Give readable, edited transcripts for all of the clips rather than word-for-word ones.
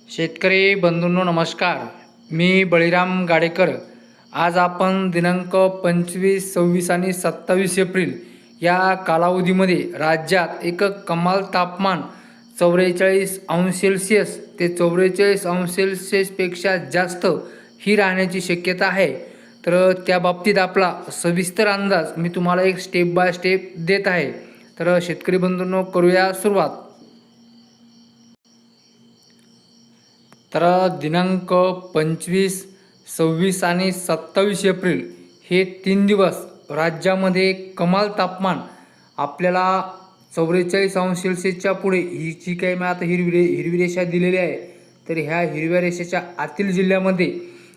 शेतकरी बंधूंनो नमस्कार. मी बळीराम गाडेकर. आज आपण दिनांक 25, 26 आणि 27 एप्रिल या कालावधीमध्ये राज्यात एक कमाल तापमान 44° ते 44°पेक्षा जास्त ही राहण्याची शक्यता आहे. तर त्या बाबतीत आपला सविस्तर अंदाज मी तुम्हाला एक स्टेप बाय स्टेप देत आहे. तर शेतकरी बंधूंनो करूया सुरुवात. तर दिनांक 25, 26 आणि 27 एप्रिल हे 3 दिवस राज्यामध्ये कमाल तापमान आपल्याला 44°C पुढे ही जी काही मी आता हिरवी रेषा दिलेली आहे, तर ह्या हिरव्या रेषेच्या आतील जिल्ह्यामध्ये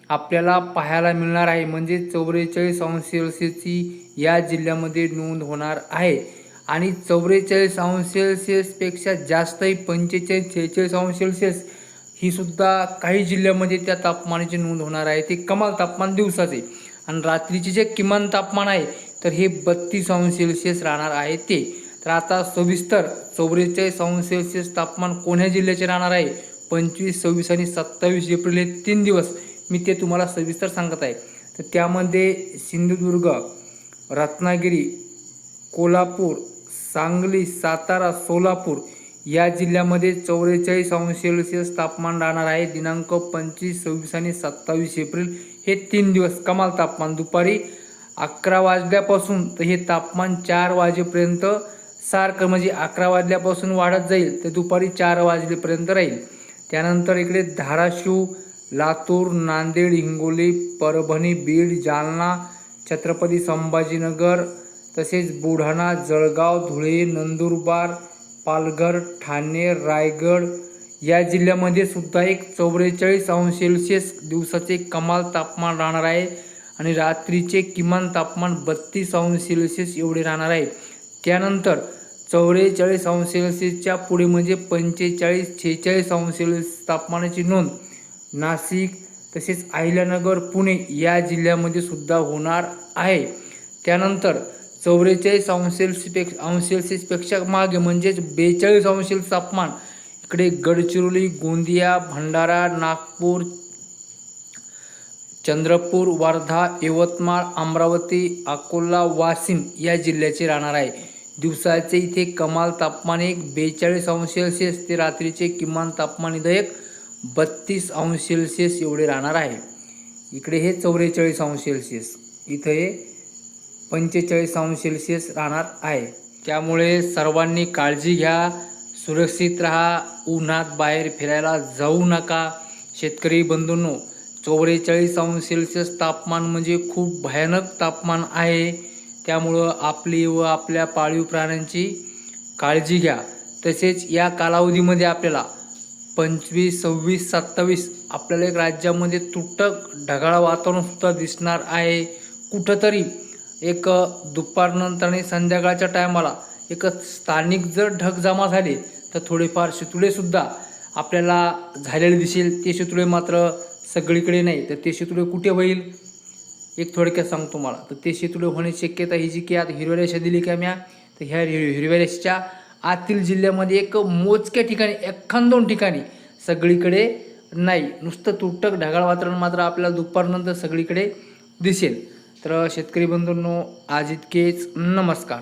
आपल्याला पाहायला मिळणार आहे. म्हणजे 44°C या जिल्ह्यामध्ये नोंद होणार आहे. आणि 44°पेक्षा जास्तही 45-46°, ही सुद्धा काही जिल्ह्यामध्ये त्या तापमानाची नोंद होणार आहे. ते कमाल तापमान दिवसाचे. आणि रात्रीचे जे किमान तापमान आहे तर हे 32°C राहणार आहे ते. तर आता सविस्तर 44°C तापमान कोण्या जिल्ह्याचे राहणार आहे 25, 26 आणि 27 एप्रिल हे 3 दिवस मी ते तुम्हाला सविस्तर सांगत आहे. तर त्यामध्ये सिंधुदुर्ग, रत्नागिरी, कोल्हापूर, सांगली, सातारा, सोलापूर या जिल्ह्यामध्ये 44°C तापमान राहणार आहे. दिनांक 25, 26 आणि 27 एप्रिल हे 3 दिवस कमाल तापमान. दुपारी 11 वाजल्यापासून तर हे तापमान 4 वाजेपर्यंत सारखं, म्हणजे 11 वाजल्यापासून वाढत जाईल तर दुपारी 4 वाजेपर्यंत राहील. त्यानंतर इकडे धाराशिव, लातूर, नांदेड, हिंगोली, परभणी, बीड, जालना, छत्रपती संभाजीनगर, तसेच बुलढाणा, जळगाव, धुळे, नंदुरबार, पालघर, ठाणे, रायगड या जिल्ह्यामध्ये सुद्धा एक 44°C दिवसाचे कमाल तापमान राहणार आहे. आणि रात्रीचे किमान तापमान 32°C एवढे राहणार आहे. त्यानंतर 44°C पुढे म्हणजे 45-46° तापमानाची नोंद नाशिक, तसेच अहिल्यानगर, पुणे या जिल्ह्यामध्ये सुद्धा होणार आहे. त्यानंतर 44°C पेक्षा मागे म्हणजेच 42° तापमान इकडे गडचिरोली, गोंदिया, भंडारा, नागपूर, चंद्रपूर, वर्धा, यवतमाळ, अमरावती, अकोला, वाशिम या जिल्ह्याचे राहणार आहे. दिवसाचे इथे कमाल तापमान एक 42°C ते रात्रीचे किमान तापमान इथं एक 32°C एवढे राहणार आहे. इकडे हे 44°C, इथं हे 45°C राहणार आहे. त्यामुळे सर्वांनी काळजी घ्या, सुरक्षित राहा, उन्हात बाहेर फिरायला जाऊ नका. शेतकरी बंधूंनो, 44°C तापमान म्हणजे खूप भयानक तापमान आहे. त्यामुळं आपली व आपल्या पाळीव प्राण्यांची काळजी घ्या. तसेच या कालावधीमध्ये आपल्याला 25, 26, 27 आपल्याला एक राज्यामध्ये तुटक ढगाळ वातावरण सुद्धा दिसणार आहे. कुठंतरी एक दुपारनंतर आणि संध्याकाळच्या टायमाला एक स्थानिक जर ढग जमा झाले तर थोडेफार शितुळेसुद्धा आपल्याला झालेले दिसेल. ते शितुळे मात्र सगळीकडे नाही. तर ते शितुळे कुठे होईल एक थोडक्यात सांगतो तुम्हाला. तर ते शितुळे होण्याची शक्यता ही जी की आता हिरव्या रेषा दिली का म्या, तर ह्या हिरव्या रेषेच्या आतील जिल्ह्यामध्ये एक मोजक्या ठिकाणी, 1-2 ठिकाणी, सगळीकडे नाही. नुसतं तुटक ढगाळ वातावरण मात्र आपल्याला दुपारनंतर सगळीकडे दिसेल. तर शेतकरी बंधूंनो आज इतकेच. नमस्कार.